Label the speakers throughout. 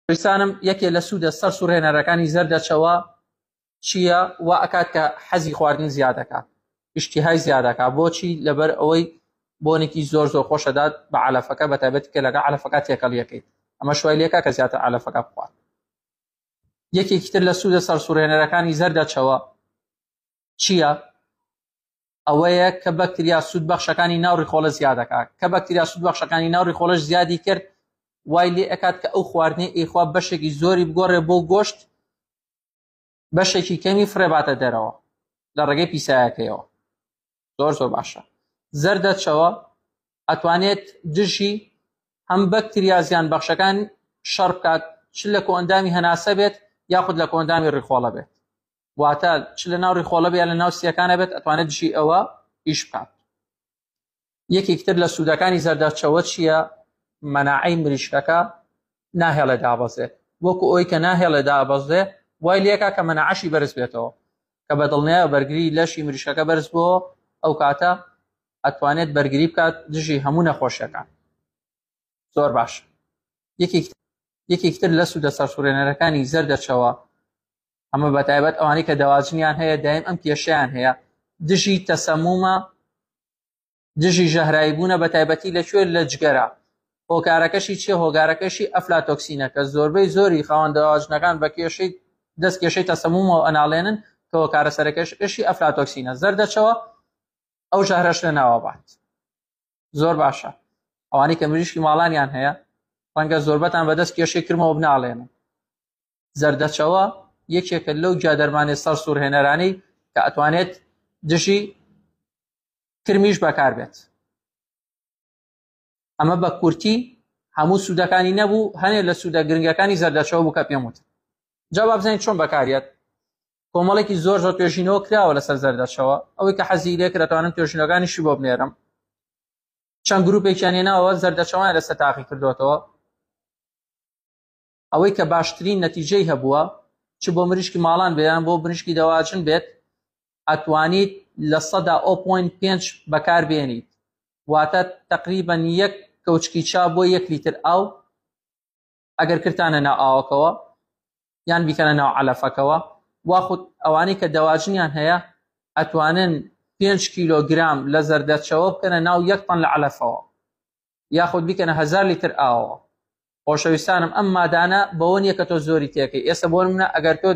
Speaker 1: پرسانم یەکێ لە سوودە سەر سوڕهێنەرەکانی زەردەچەوە چییە و ئەکات کە حەزی خواردن زیاد دەکات، ئیشتیهای زیاد دەکات. بۆچی؟ لەبەر ئەوەی بۆنێکی زۆر زۆر خۆش دەدات بە عەلەفەکە، بەتایبەتی کە لەگەڵ عەلەفەکە تێکەڵیەکەیت. ئەمە شوای لێکا کە زیاتر عەلەفەکە بخوات. یەکێکی تر لە سوودە سەر سوڕهێنەرەکانی زەردەچەوە چییە؟ ئەوەیە کە بەکتریا سوودبەخشەکانی ناو ڕیخۆڵە زیاد دەکات. کە بەکتریا سوودبەخشەکانی ناو ڕیخۆڵەش زیادی کرد، وای لێ ئەکات کە ئەو خواردنەی ئیخوا بەشێکی زۆری بگۆڕێ بۆ گۆشت، بەشێکی کەمی فڕێباتە دەرەوە لە ڕێگەی پیسایەکەیەوە. زۆر زۆر باشە. زەردەچەوە ئەتوانێت دژی هەم بەکتریا زیان بەخشەکان شەڕ بکات، چ لە کۆئەندامی هەناسە بێت یاخود لە کۆئەندامی ڕیخۆڵە بێت. واتە چ لە ناو ڕیخۆڵە بێت یا لە ناو سیەکانە بێت، ئەتوانێت دژی ئەوە ئیش بکات. یەکێک تر لە سوودەکانی زەردەچەوە چییە؟ مەناعەی مریشکەکە ناهێڵێ دابەزێت. وەکو ئەوەی کە ناهێڵێ دابەزێ، وای لێکا کە مەناعەشی بەرز بێتەوە، کە بەدڵنیایە بەرگری لەشی مریشکەکە بەرز بووە، ئەو کاتە ئەتوانێت بەرگری بکات دژی هەموو نەخۆشیەکان. زۆر باش. یەکێک تر لە سوودە سەر سوڕهێنەرەکانی زەردەچەوە، ئەمە بەتایبەت ئەوانەی کە دەواجنیان هەیە دایم ئەم کێشەیان هەیە، دژی تەسەمومە، دژی ژەهرایی بوونە، بەتایبەتی لەکوێ؟ لە جگەرە. هۆکارەکەشی چیە؟ هۆکارەکەشی ئەفلاتۆکسینە، کە زۆربەی زۆری خاوەن دەواجنەکان بە کێشەی دەست کێشەی تەسەمومەوە ئەناڵێنن، کە هۆکارە سەرەکەشی ئەفلاتۆکسینە. زەردەچەوە ئەو ژەهرەش لە ناوە بات. زۆر باشە. ئەوانەی کە مریشکی ماڵانیان هەیە ڕەنگە زۆربەتان بەدەست کێشەی کرمەوە بناڵێنن. زەردەچەوە یەکێکە لەو جادەرمانێ سەر سوورهێنەرانەی کە ئەتوانێت دژی کرمیش بەکار بێت. ئەمە بە کورتی هەموو سوودەکانی نەبوو، هەنێ لە سوودە گرنگەکانی زەردەچەوە بوو کە پێم وت. جا با بزانین چۆن بەکارێت. کۆمەڵێکی زۆر زۆر توێژینەوە کراوە لەسەر زەردەچەوە، ئەوەی کە حەزی لێ کرد دەتوانم توێژینەکانیشی بۆ بنێرم. چەند گروپێکیان هێناوە زەردەچەوەیان لەسەر تاقی کردوێتەوە. ئەوەی کە باشترین نەتیجەی هەبووە، چ بۆ مریشکی ماڵان بێیان بۆ مریشکی دەواجن بێت، ئەتوانیت لە 0.5 بەکار بێنیت. واتە تقریبەن 1 کەوچکی چا بۆ 1 لیتر ئاو ئەگەر کردانە ناو ئاوەکەوە یان بیکەنە ناو عەلەفەکەوە. واخود ئەوانەی کە دەواجنیان هەیە ئەتوانن 5 کیلۆگرام لە زەردەچەوە بکەنە ناو 1 تەن لە عەلەفەوە، یاخود بیکەنە 1000 لیتر ئاوەوە. خۆشەویستانم، ئەم مادانە بەوە نییە کە تۆ زۆری تێکەی. ئێستا بۆ نمونە ئەگەر تۆ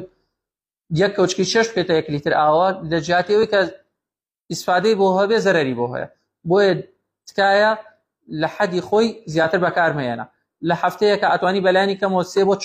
Speaker 1: 1 کەوچکی 6 بکەیتە 1 لیتر ئاوە، لە جیاتیەوەی کە ئیسفادەی بۆ هەبێ زەرەری بۆ هەیە، بۆیە تکایە لە حەدی خۆی زیاتر بەکار مەهێنە. لە هەفتەیەکە ئەتوانی بەلایانی کەمەوە 3 بۆ